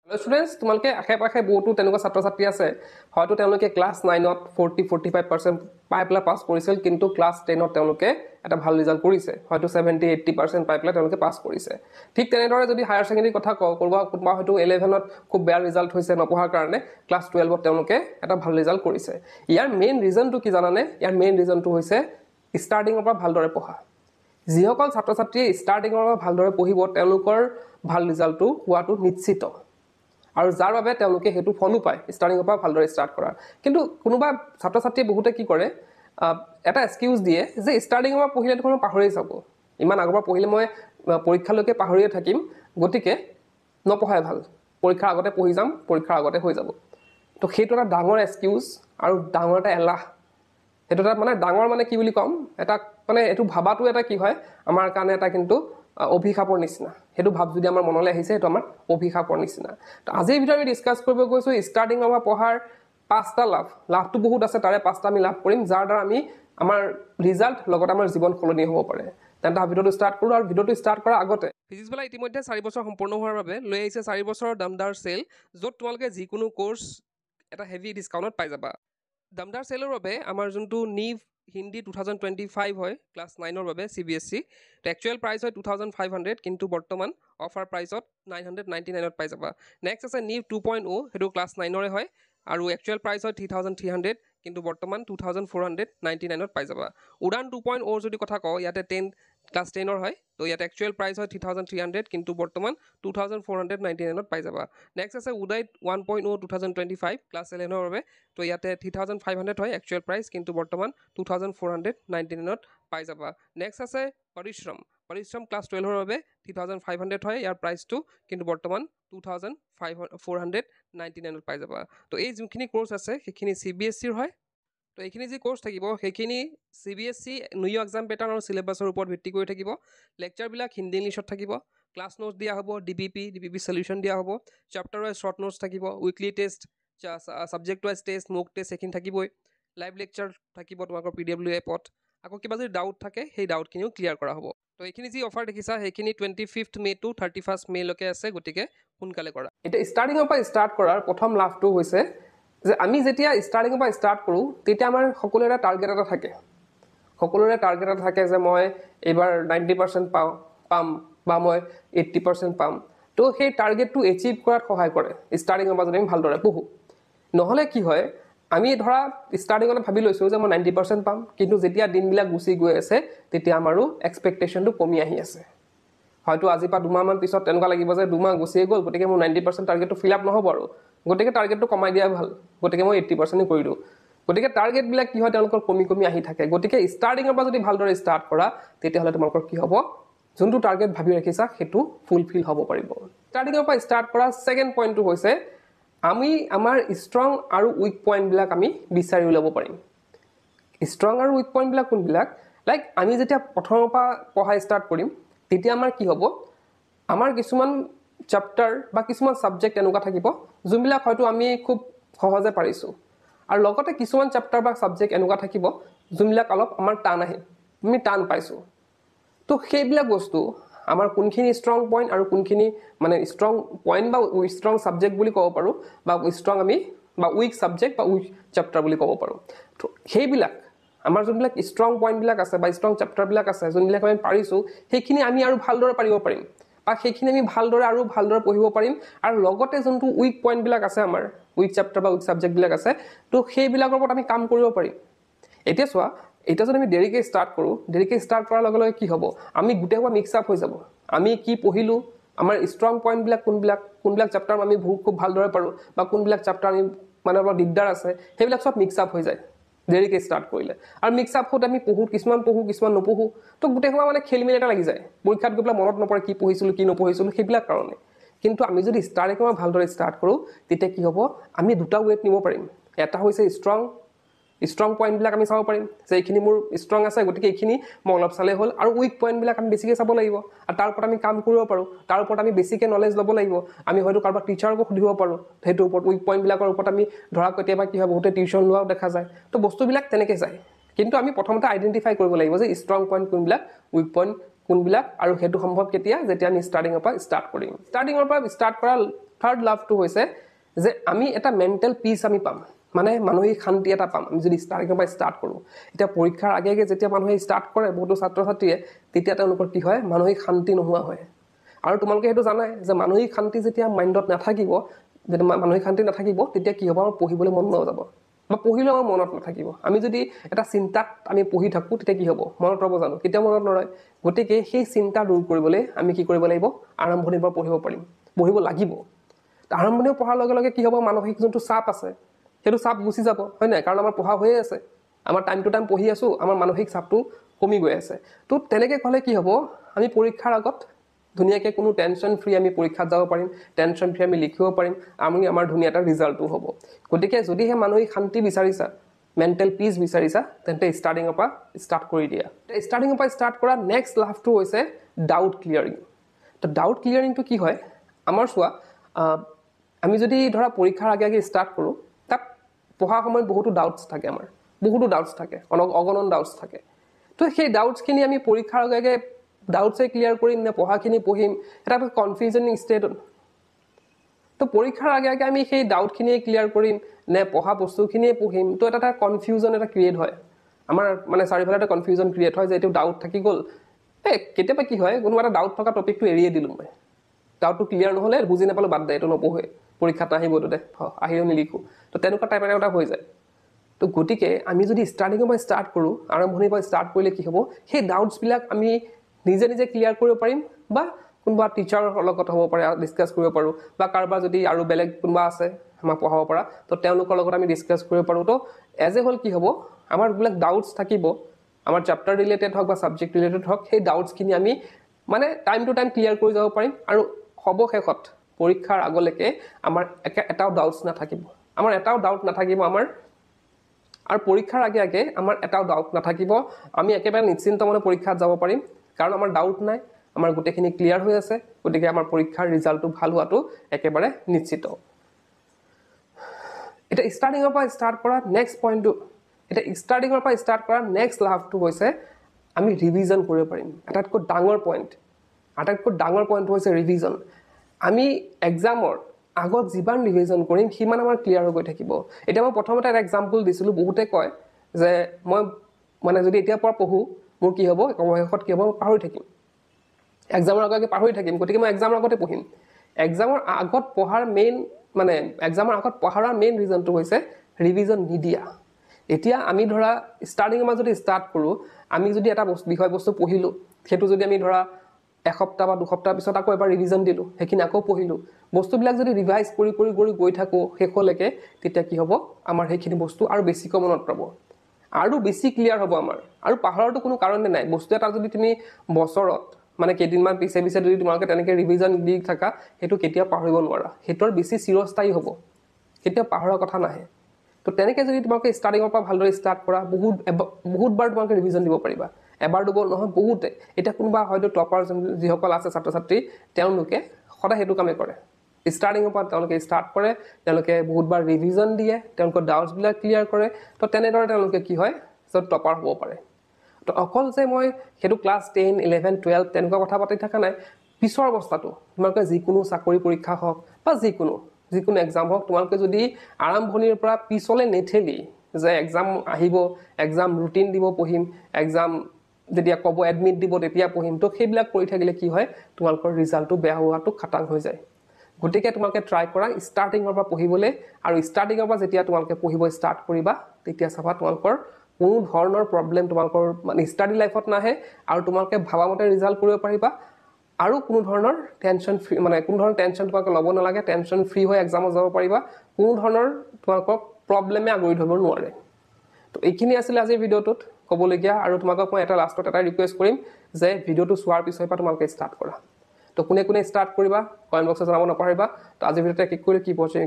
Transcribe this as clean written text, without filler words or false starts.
Students তোমালোকে আশে-পাশে বহুতো তেনেকুৱা ছাত্ৰ-ছাত্ৰী আছে হয়তো তেওঁলোকে ক্লাছ 9ত 40-45% পাই পেলাই পাছ কৰিছিল কিন্তু ক্লাছ 10ত তেওঁলোকে এটা ভাল ৰিজাল্ট কৰিছে হয়তো 70-80% পাই পেলাই তেওঁলোকে পাছ কৰিছে ঠিক তেনেদৰে যদি হায়াৰ সেকেন্ডাৰী কথা কওঁ কোনোবা হয়তো 11ত খুব বেয়া ৰিজাল্ট হৈছে নপঢ়াৰ কাৰণে ক্লাছ 12ত তেওঁলোকে এটা ভাল ৰিজাল্ট কৰিছে ইয়াৰ মেইন ৰিজনটো কি জানানে ইয়াৰ মেইন ৰিজনটো হৈছে ষ্টাৰ্টিংৰ পৰা ভালদৰে পঢ়া যিসকল ছাত্ৰ-ছাত্ৰীয়ে ষ্টাৰ্টিংৰ পৰা ভালদৰে পঢ়িব তেওঁলোকৰ ভাল ৰিজাল্টটো হোৱাটো নিশ্চিত আৰু যাৰ বাবে তেওঁলোকে হেতু ফলো পায় ষ্টাৰ্টিংৰ পৰা ভালদৰে ষ্টাৰ্ট কৰা কিন্তু কোনোবা ছাত্ৰ-ছাত্ৰীয়ে বহুতে কি কৰে এটা এক্সকিউজ দিয়ে যে ষ্টাৰ্টিংৰ পৰা পঢ়িলে দেখোন পাহৰিয়ে যাব ইমান আগৰ পৰা পঢ়িলে মই পৰীক্ষালৈকে পাহৰিয়ে থাকিম গতিকে নপঢ়াই ভাল পৰীক্ষাৰ আগতে পঢ়ি যাম পৰীক্ষাৰ আগতে হৈ যাব তো সেইটো এটা ডাঙৰ এক্সকিউজ আৰু ডাঙৰ এটা এলাহ সেইটো এটা মানে ডাঙৰ মানে কি বুলি কম এটা মানে এটো ভাবাটো এটা কি হয় আমাৰ কাৰণে এটা কিন্তু অভিশাপৰ নিচিনা হেতু ভাব যদি আমাৰ মনলৈ আহিছে হেতু আমাৰ অভিশাপৰ নিচিনা তো আজি ভিডিঅ আমি ডিসকাস কৰিব গৈছো ষ্টাৰ্টিং অফ পঢ়াৰ পাঁচটা লাভটো বহুত আছে তাৰে পাঁচটা আমি লাভ কৰিম যাৰ দ্বাৰা আমি আমাৰ ৰিজাল্ট লগত আমাৰ জীৱন সলনি হ'ব পাৰে তেন্তে ভিডিঅটো ষ্টাৰ্ট কৰো আৰু ভিডিঅটো ষ্টাৰ্ট কৰাৰ আগতে ফিজিক্স বলা ইতিমধ্যে 4 বছৰ সম্পূৰ্ণ হোৱাৰ বাবে লৈ আহিছে 4 বছৰৰ দামদাৰ সেল য'ত তোমালোকে যিকোনো কোৰ্স এটা হেভি ডিসকাউন্টত পাই যাবা দামদাৰ সেলৰ বাবে আমাৰ যোনটো নিভ হিন্দি 2025 হয় ক্লাস 9 ৰ বাবে CBSE তো একচুয়াল প্ৰাইস হয় 2500 কিন্তু বৰ্তমান অফাৰ প্ৰাইসত 999 ত পাই যাবা নেক্সট আছে নিভ 2.0 হেতু ক্লাস 9 ৰে হয় আৰু একচুয়াল প্ৰাইস হয় 3300 কিন্তু বৰ্তমান 2499 ত পাই যাবা উড়ান 2.0 যদি কথা কও ইয়াতে 10 ক্লাস 10 ৰ হয় তো ইয়াতে একচুয়াল প্ৰাইস হয় 3300 কিন্তু বৰ্তমান 2499 ত পাই যাবা নেক্সট আছে উদয় 1.0 2025 ক্লাস 11 ৰ বাবে তো ইয়াতে 3500 হয় একচুয়াল প্ৰাইস কিন্তু বৰ্তমান 2499 ত পাই যাবা নেক্সট আছে পৰিশ্ৰম ক্লাস 12 ৰ বাবে 3500 হয় ইয়াৰ প্ৰাইসটো কিন্তু বৰ্তমান 2499 ত পাই যাবা তো এই যোনখিনি কোৰ্স আছে সেইখিনি CBSE ৰ হয় তো এইখিনি যি কোৰ্স থাকিব সেইখিনি CBSE নিউ এক্সাম পেটাৰ্ন আৰু সিলেবাসৰ ওপৰত ভিত্তি কৰি থাকিব লেকচাৰ বিলাক হিন্দি ইংলিশত থাকিব ক্লাস নোটস দিয়া হ'ব DBP সলিউশন দিয়া হ'ব চেপ্টাৰ ওয়াইজ শৰ্ট নোটস থাকিব weekly test subject wise test mock test একিন থাকিবই লাইভ লেকচাৰ থাকিব তোমাকৰ PW এপত আকৌ কিবা যদি ডাউট থাকে সেই ডাউটখিনিও ক্লিয়াৰ কৰা হ'ব তো এইখিনি যি অফাৰ দেখিছা সেইখিনি 25th মে টু 31st মে লৈকে আছে গতিকে সোনকালে কৰা এটা ষ্টাৰ্টিংৰ পৰা ষ্টাৰ্ট কৰাৰ প্ৰথম লাভটো হৈছে যে আমি যেতিয়া ষ্টাৰ্টিংৰ পৰা ষ্টাৰ্ট কৰো তেতিয়া আমাৰ সকলোৰে টাৰ্গেট এটা থাকে সকলোৰে টাৰ্গেট এটা থাকে যে মই এবাৰ 90% পাম বা মই 80% পাম তো সেই টাৰ্গেটটো এচিভ কৰাত সহায় কৰে ষ্টাৰ্টিংৰ পৰা যদি আমি ভালদৰে পঢ়ো নহলে কি হয় আমি ধৰা ষ্টাৰ্টিংত ভাবি লৈছো যে মই 90% পাম কিন্তু যেতিয়া দিনবিলাক গুছি গৈ আছে তেতিয়া আমাৰো এক্সপেক্টেশনটো কমি আহি আছে হয়তো আজি পা দুমাহ মান পিছত তেনেকুৱা লাগিব যে দুমাহ গুছি গ'ল গতিকে মোৰ 90% টাৰ্গেটটো ফিল আপ নহব আৰু গতিকে টাৰ্গেটটো কমাই দিয়া ভাল গতিকে মই 80% কৰি দিও গতিকে টাৰ্গেট বিলাক কি হয় তেওঁলোকৰ কমি আহি থাকে গতিকে ষ্টাৰ্টিংৰ পৰা যদি ভালদৰে ষ্টাৰ্ট কৰা তেতিয়া হলে তোমালোকৰ কি হ'ব যোনটো টাৰ্গেট ভাবি ৰাখিছা হেতু ফুলফিল হ'ব পাৰিব ষ্টাৰ্টিংৰ পৰা ষ্টাৰ্ট কৰা সেকেন্ড পইণ্টটো হৈছে আমি আমাৰ ষ্ট্ৰং আৰু উইক পইণ্ট বিলাক আমি বিচাৰি উলাব পাৰিম ষ্ট্ৰং আৰু উইক পইণ্ট বিলাক কোনবিলাক লাইক আমি যেতিয়া প্ৰথমৰ পৰা পঢ়া ষ্টাৰ্ট কৰিম তেতিয়া আমাৰ কি হ'ব আমাৰ কিছুমান চেপ্টাৰ বা কিছুমান সাবজেক্ট এনেকুৱা থাকিব যোনবিলাক হয়তো আমি খুব সহজে পাৰিছো আৰু লগতে কিছুমান চেপ্টাৰ বা সাবজেক্ট এনেকুৱা থাকিব যোনবিলাক অলপ আমাৰ টান আহে আমি টান পাইছো তো সেইবিলাক বস্তু আমাৰ কোনখিনি ষ্ট্ৰং পইণ্ট আৰু কোনখিনি মানে ষ্ট্ৰং পইণ্ট বা ষ্ট্ৰং সাবজেক্ট বুলি ক'ব পাৰো বা ষ্ট্ৰং আমি বা উইক সাবজেক্ট বা উইক চেপ্টাৰ বুলি ক'ব পাৰো তো সেইবিলাক আমাৰ যোনবিলাক ষ্ট্ৰং পইণ্ট বিলাক আছে বা ষ্ট্ৰং চেপ্টাৰ বিলাক আছে যোনবিলাক আমি পাৰিছো সেইখিনি আমি আৰু ভালদৰে পাৰিব পাৰিম বা সেইখিনি আমি ভালদৰে আৰু ভালদৰে পঢ়িব পাৰিম আৰু লগতে যোনটো উইক পইণ্ট বিলাক আছে আমাৰ উইক চেপ্টাৰ বা উইক সাবজেক্ট বিলাক আছে তো সেইবিলাকৰ ওপৰত আমি কাম কৰিব পাৰিম এতিয়া চোৱা এটা যদি আমি দেৰিকে ষ্টাৰ্ট কৰাৰ লগে লগে কি হ'ব আমি গুটেইবা মিক্স আপ হৈ যাব আমি কি পঢ়িলো আমাৰ ষ্ট্ৰং পইণ্ট বিলাক কোনবিলাক চেপ্টাৰ আমি খুব ভালদৰে পাৰো বা কোনবিলাক চেপ্টাৰ আমি মানে অলপ দিগদাৰ আছে সেইবিলাক সব মিক্স আপ হৈ যায় দেৰিকে ষ্টাৰ্ট কৰিলে আৰু মিক্স আপ হতে আমি কিছুমান নপঢ়ো তো গুটেইবা মানে খেলমিল এটা লাগি যায় পৰীক্ষাত গৈ মনত নপৰে কি পঢ়িছিলো কি নপঢ়িছিলো সেইবিলাক কাৰণে কিন্তু আমি যদি ষ্টাৰ্টিংৰ পৰা ভালদৰে ষ্টাৰ্ট কৰো তেতিয়া কি হ'ব আমি দুটা ৱেট নিব পাৰিম এটা হৈছে ষ্ট্ৰং পইণ্ট বিলাক আমি চাব পাৰিম যে এইখিনি মোৰ ষ্ট্ৰং আছে গতিকে এইখিনি মই অলপ চালে হ'ল আৰু উইক পইণ্ট বিলাক আমি বেছিকৈ চাব লাগিব আৰু তাৰ ওপৰত আমি কাম কৰিব পাৰো তাৰ ওপৰত আমি বেছিকৈ নলেজ ল'ব লাগিব আমি হয়তো কাৰোবাক টিচাৰকো সুধিব পাৰো হেতু ওপৰত উইক পইণ্ট বিলাকৰ ওপৰত আমি ধৰা কেতিয়াবা কি হয় বহুতে টিউচন লোৱাও দেখা যায় তো বস্তুবিলাক তেনেকৈ যায় কিন্তু আমি প্ৰথমতে আইডেন্টিফাই কৰিব লাগিব যে ষ্ট্ৰং পইণ্ট কোনবিলাক উইক পইণ্ট কোনবিলাক আৰু হেতু সম্ভৱ কেতিয়া যেতিয়া আমি ষ্টাৰ্টিংৰ পৰা ষ্টাৰ্ট কৰিম ষ্টাৰ্টিংৰ পৰা ষ্টাৰ্ট কৰা থাৰ্ড লাভটো হৈছে যে আমি এটা মেণ্টেল পিচ আমি পাম, মানে মানসিক শান্তি এটা পাম আমি যদি ষ্টাৰ্টিঙৰ পৰা ষ্টাৰ্ট কৰোঁ। এতিয়া পৰীক্ষাৰ আগে আগে যেতিয়া মানুহে ষ্টাৰ্ট কৰে বহুতো ছাত্ৰ ছাত্ৰীয়ে, তেতিয়া তেওঁলোকৰ কি হয়, মানসিক শান্তি নোহোৱা হয়। আৰু তোমালোকে সেইটো জানাই যে মানসিক শান্তি যেতিয়া মাইণ্ডত নাথাকিব, যেতিয়া মানসিক শান্তি নাথাকিব, তেতিয়া কি হ'ব, আমাৰ পঢ়িবলৈ মন নাযাব বা পঢ়িলেও আমাৰ মনত নাথাকিব। আমি যদি এটা চিন্তাত আমি পঢ়ি থাকোঁ, তেতিয়া কি হ'ব, মনত ৰ'ব জানো? কেতিয়াও মনত নৰয়। গতিকে সেই চিন্তা দূৰ কৰিবলৈ আমি কি কৰিব লাগিব, আৰম্ভণিৰ পৰা পঢ়িব লাগিব। আৰম্ভণিও পঢ়াৰ লগে লগে কি হ'ব, মানসিক যোনটো চাপ আছে সেইটো চাপ গুচি যাব, হয় নাই? কাৰণ আমাৰ পঢ়া হৈয়ে আছে, আমাৰ টাইম টু টাইম পঢ়ি আছোঁ, আমাৰ মানসিক চাপটো কমি গৈ আছে। তো তেনেকৈ ক'লে কি হ'ব, আমি পৰীক্ষাৰ আগত ধুনীয়াকৈ কোনো টেনশ্যন ফ্ৰী আমি পৰীক্ষাত যাব পাৰিম, টেনশ্যন ফ্ৰী আমি লিখিব পাৰিম, আমাৰ ধুনীয়া এটা ৰিজাল্টো হ'ব। গতিকে যদিহে মানসিক শান্তি বিচাৰিছা, মেণ্টেল পিচ বিচাৰিছা, তেন্তে ষ্টাৰ্টিঙৰ পৰা ষ্টাৰ্ট কৰি দিয়া। ষ্টাৰ্টিঙৰ পৰা ষ্টাৰ্ট কৰা নেক্সট লাভটো হৈছে ডাউট ক্লিয়াৰিং। তো ডাউট ক্লিয়াৰিংটো কি হয়, আমাৰ চোৱা, আমি যদি ধৰা পৰীক্ষাৰ আগে আগে ষ্টাৰ্ট কৰোঁ, তাত পঢ়াৰ সময়ত বহুতো ডাউটছ থাকে, আমাৰ বহুতো ডাউটছ থাকে, অগণন ডাউটছ থাকে। তো সেই ডাউটছখিনি আমি পৰীক্ষাৰ আগে আগে ডাউটছে ক্লিয়াৰ কৰিম নে পঢ়াখিনি পঢ়িম, এটা কনফিউজনিং ষ্টেট। তো পৰীক্ষাৰ আগে আগে আমি সেই ডাউটখিনিয়ে ক্লিয়াৰ কৰিম নে পঢ়া বস্তুখিনিয়ে পঢ়িম, তো এটা কনফিউজন এটা ক্ৰিয়েট হয় আমাৰ, মানে চাৰিওফালে এটা কনফিউজন ক্ৰিয়েট হয় যে এইটো ডাউট থাকি গ'ল। কেতিয়াবা কি হয়, কোনোবা এটা ডাউট থকা টপিকটো এৰিয়ে দিলোঁ মই, ডাউটটো ক্লিয়াৰ নহ'লে বুজি নাপালোঁ, বাদ দে, এইটো নপঢ়োৱে, পৰীক্ষাত নাহিব, এইটো দে আহিলেও নিলিখোঁ। তো তেনেকুৱা টাইপ এটা হৈ যায়। তো গতিকে আমি যদি ষ্টাৰ্টিঙৰ পৰা ষ্টাৰ্ট কৰোঁ, আৰম্ভণিৰ পৰা ষ্টাৰ্ট কৰিলে কি হ'ব, সেই ডাউটছবিলাক আমি নিজে নিজে ক্লিয়াৰ কৰিব পাৰিম, বা কোনোবা টিচাৰৰ লগত হ'ব পাৰে ডিছকাছ কৰিব পাৰোঁ, বা কাৰোবাৰ যদি আৰু বেলেগ কোনোবা আছে আমাক পঢ়াব পৰা, তো তেওঁলোকৰ লগত আমি ডিছকাছ কৰিব পাৰোঁ। তো এজ এ হ'ল কি হ'ব, আমাৰ যিবিলাক ডাউটছ থাকিব, আমাৰ চেপ্টাৰ ৰিলেটেড হওক বা ছাবজেক্ট ৰিলেটেড হওক, সেই ডাউটছখিনি আমি মানে টাইম টু টাইম ক্লিয়াৰ কৰি যাব পাৰিম। আৰু সবশেষত পৰীক্ষাৰ আগলৈকে আমাৰ এটাও ডাউটছ নাথাকিব, আমাৰ আৰু পৰীক্ষাৰ আগে আগে আমাৰ এটাও ডাউট নাথাকিব। আমি একেবাৰে নিশ্চিন্ত মনে পৰীক্ষাত যাব পাৰিম, কাৰণ আমাৰ ডাউট নাই, আমাৰ গোটেইখিনি ক্লিয়াৰ হৈ আছে। গতিকে আমাৰ পৰীক্ষাৰ ৰিজাল্টটো ভাল হোৱাটো একেবাৰে নিশ্চিত। এতিয়া ষ্টাৰ্টিঙৰ পৰা ষ্টাৰ্ট কৰা নেক্সট লাভটো হৈছে আমি ৰিভিজন কৰিব পাৰিম। আটাইতকৈ ডাঙৰ পইণ্টটো হৈছে ৰিভিজন। আমি এক্সামৰ আগত যিমান ৰিভিজন কৰিম সিমান আমাৰ ক্লিয়াৰ হৈ গৈ থাকিব। এতিয়া মই প্ৰথমতে এটা এক্সাম্পল দিছিলোঁ, বহুতে কয় যে মই মানে যদি এতিয়াৰ পৰা পঢ়োঁ, মোৰ কি হ'ব, অৱশেষত কি হ'ব, মই পাহৰি থাকিম, এক্সামৰ আগে পাহৰি থাকিম। গতিকে মই এক্সামৰ আগতে পঢ়িম। এক্সামৰ আগত পঢ়াৰ মেইন ৰিজনটো হৈছে ৰিভিজন নিদিয়া। এতিয়া আমি ধৰা ষ্টাৰ্টিঙৰ পৰা যদি ষ্টাৰ্ট কৰোঁ, আমি যদি এটা বিষয়বস্তু পঢ়িলোঁ, সেইটো যদি আমি ধৰা এসপ্তাহ বা দুসপ্তাহ পিছত আকৌ এবাৰ ৰিভিজন দিলোঁ, সেইখিনি আকৌ পঢ়িলোঁ, বস্তুবিলাক যদি ৰিভাইজ কৰি গৈ থাকোঁ শেষলৈকে, তেতিয়া কি হ'ব, আমাৰ সেইখিনি বস্তু আৰু বেছিকৈ মনত ৰ'ব, আৰু বেছি ক্লিয়াৰ হ'ব আমাৰ। আৰু পাহৰাটো কোনো কাৰণে নাই। বস্তু এটা যদি তুমি বছৰত মানে কেইদিনমান পিছে যদি তোমালোকে তেনেকৈ ৰিভিজন দি থাকা, সেইটো কেতিয়াও পাহৰিব নোৱাৰা, সেইটো আৰু বেছি চিৰস্থায়ী হ'ব, কেতিয়াও পাহৰাৰ কথা নাহে। তো তেনেকৈ যদি তোমালোকে ষ্টাৰ্টিঙৰ পৰা ভালদৰে ষ্টাৰ্ট কৰা, বহুতবাৰ তোমালোকে ৰিভিজন দিব পাৰিবা, এবাৰ দুবাৰ নহয়, বহুতে। এতিয়া কোনোবা হয়তো টপাৰ যিসকল আছে ছাত্ৰ ছাত্ৰী, তেওঁলোকে সদায় সেইটো কামেই কৰে। ষ্টাৰ্টিঙৰ পৰা তেওঁলোকে ষ্টাৰ্ট কৰে, তেওঁলোকে বহুতবাৰ ৰিভিজন দিয়ে, তেওঁলোকৰ ডাউটছবিলাক ক্লিয়াৰ কৰে। তো তেনেদৰে তেওঁলোকে কি হয়, য'ত টপাৰ হ'ব পাৰে। তো অকল যে মই সেইটো ক্লাছ 10, 11, 12 তেনেকুৱা কথা পাতি থকা নাই, পিছৰ অৱস্থাটো তোমালোকে যিকোনো চাকৰি পৰীক্ষা হওক বা যিকোনো এক্সাম হওক, তোমালোকে যদি আৰম্ভণিৰ পৰা পিছলৈ নেঠেলি যে এক্সাম আহিব, এক্সাম ৰুটিন দিব পঢ়িম, এক্সাম যেতিয়া ক'ব এডমিট দিব তেতিয়া পঢ়িম, তো সেইবিলাক কৰি থাকিলে কি হয়, তোমালোকৰ ৰিজাল্টটো বেয়া হোৱাটো খাটাং হৈ যায়। গতিকে তোমালোকে ট্ৰাই কৰা ষ্টাৰ্টিঙৰ পৰা পঢ়িবলৈ, আৰু ষ্টাৰ্টিঙৰ পৰা যেতিয়া তোমালোকে পঢ়িব ষ্টাৰ্ট কৰিবা, তেতিয়া চাবা তোমালোকৰ কোনো ধৰণৰ প্ৰব্লেম তোমালোকৰ মানে ষ্টাডি লাইফত নাহে, আৰু তোমালোকে ভাবামতে ৰিজাল্ট কৰিব পাৰিবা, আৰু কোনো ধৰণৰ টেনশ্যন তোমালোকে ল'ব নালাগে, টেনশ্যন ফ্ৰী হৈ এক্সামত যাব পাৰিবা, কোনো ধৰণৰ তোমালোকক প্ৰব্লেমে আগুৰি ধৰিব নোৱাৰে। তো এইখিনি আছিলে আজিৰ ভিডিঅ'টোত ক'বলগীয়া। আৰু তোমালোকক মই লাষ্টত এটা ৰিকুৱেষ্ট কৰিম যে ভিডিঅ'টো চোৱাৰ পিছৰ পৰা তোমালোকে ষ্টাৰ্ট কৰা। তো কোনে ষ্টাৰ্ট কৰিবা কমেণ্ট বক্সত জনাব নাপাহৰিবা। তো আজিৰ ভিডিঅ'তে ক্লিক কৰি কি পঢ়িছে